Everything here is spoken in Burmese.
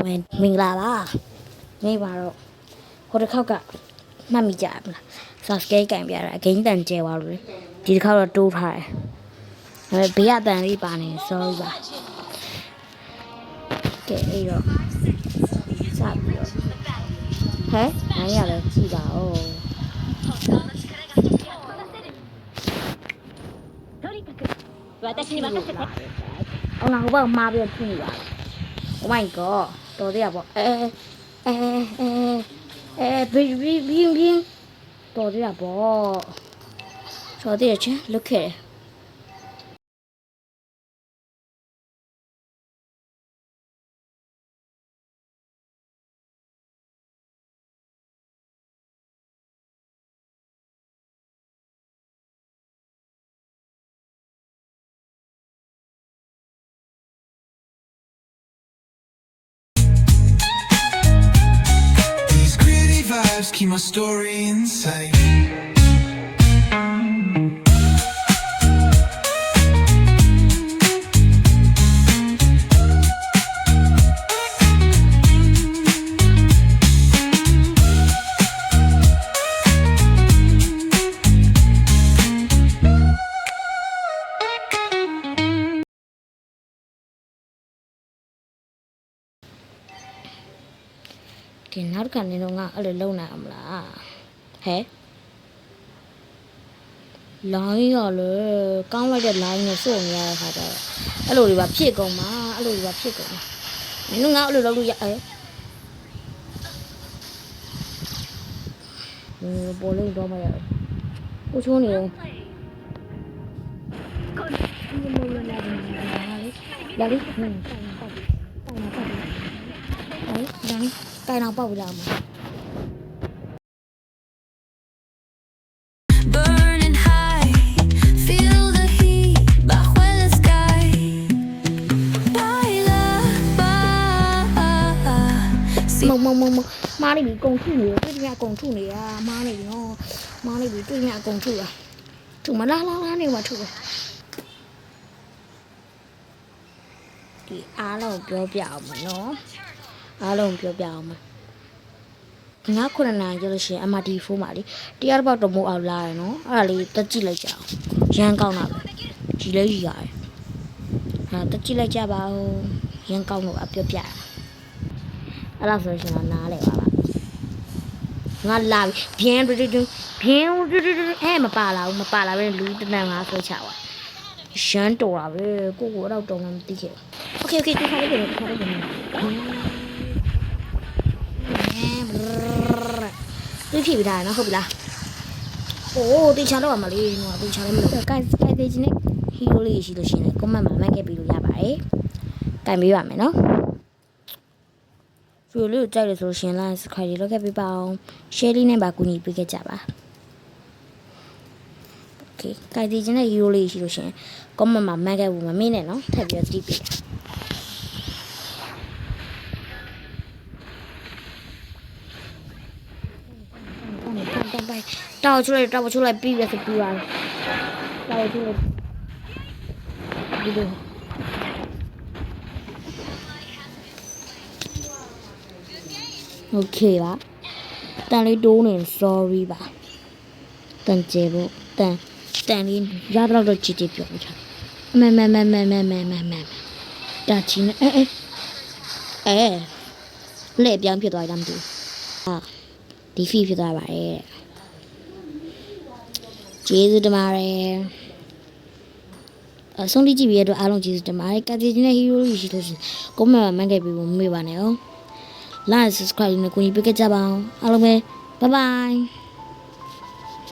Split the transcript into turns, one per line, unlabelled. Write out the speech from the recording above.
ဝင်မင်္ဂလာပါနေ့ပါတော့ဟိုတစ်ခေါက်ကမှတ်မိကြမလား subscribe ကင်ပြတာအဂိမ်းတန်ကျဲသွားလို့ဒီတစ်ခေါက်တော့တိုးထားတယ်ဘေးရတန်လေးပါနေ sorry ပါကဲအဲ့တော့စပြီးတော့ဟဲ့နိုင်ရလဲကြည့်ပါဦး私に任せてအောင်လာဟိုဘက်မှားပြီးထွင်းနေပါ Oh my god တော်သေးရပေါ့ဘင်းတော်သေးရပေါ့တော်သေးရချင်းလုတ်ခဲ့
Keep my story inside.
Thì nó cần nên nó ngã ở lâu nào là thế nói rồi con lại được lại nhiều số nhà phải rồi ở lùi bắp chia còn mà ở lùi bắp chia còn nó ngã lùi đâu lùi vậy bố lên đó mà cô chú này ra đi đấy cái nào bao giờ mà
Burning high, feel the heat bajo el sky. Baila,
mong má này bị công thủ nhiều cái nhà công thủ này à má này bị cái nhà công thủ à chúng mà la này mà thủ thì á là biểu biểu mà nóအားလုံးပြောပြအောင်မငါခုနနာကြလို့ရှိရင် MRT4 မှာလေတရားပေါက်တော့မို့အောင်လာတယ်နော်အဲ့ဒါလေးတက်ကြည့်လိုက်ကြအောင်ရန်ကောင်းတာပဲကြည်လေးကြီးရတယ်အဲ့တက်ကြည့်လိုက်ကြပါဦးရန်ကောင်းလို့အပြောပြအဲ့ဒါဆိုရှင်တော့နားလဲပါငါလာပြီဘင်းမပါလာပဲလူတနန်ငါဆွဲချပါရှမ်းတော်တာပဲကိုတော့တော်မှမသိခဲ့โอเคဒီခါလေးပြန်ဒီဖြစ်ပြီးတာနော်ဟုတ်ပြီလားโอ้တေချာတော့မလေးနော်တေချာလည်းမလို့ကိုင်သေးခြင်းနဲ့ဟီရိုလေးရှိလို့ရှိရင် comment မှာမှတ်ခဲ့ပြီးလို့ရပါတယ်ကိုင်ပေးပါမယ်နော်ဗီဒီယိုလေးကိုကြိုက်လို့ဆိုရှင် like subscribe လုပ်ခဲ့ပေးပါအောင် share လေးနဲ့ပါကူညီပေးခဲ့ကြပါโอเคကိုင်သေးခြင်းနဲ့ဟီရိုလေးရှိလို့ရှင် comment မှာမှတ်ခဲ့ဖို့မမေ့နဲ့နော်ထပ်ပြီးတော့သတိပေး倒出来，逼也是逼完了，倒出来，对对。OK 吧，等你多年 sorry 吧，等节目，等你压到了直接表出，没，打起呢，那边别多点多，啊，地费别多吧哎。ကျေးဇူးတင်ပါတယ်အဆုံးထိကြည့်ပြီးရတော့အားလုံးကျေးဇူးတင်ပါတယ်ကတိကျတဲ့ဟီရိုကြီးရှိလို့ရှိရင် comment မှာမှတ်ခဲ့ပြီးမမေ့ပါနဲ့ဟုတ် like subscribe နဲ့ကိုကြီးပေးကြပါအောင်အားလုံးပဲ bye bye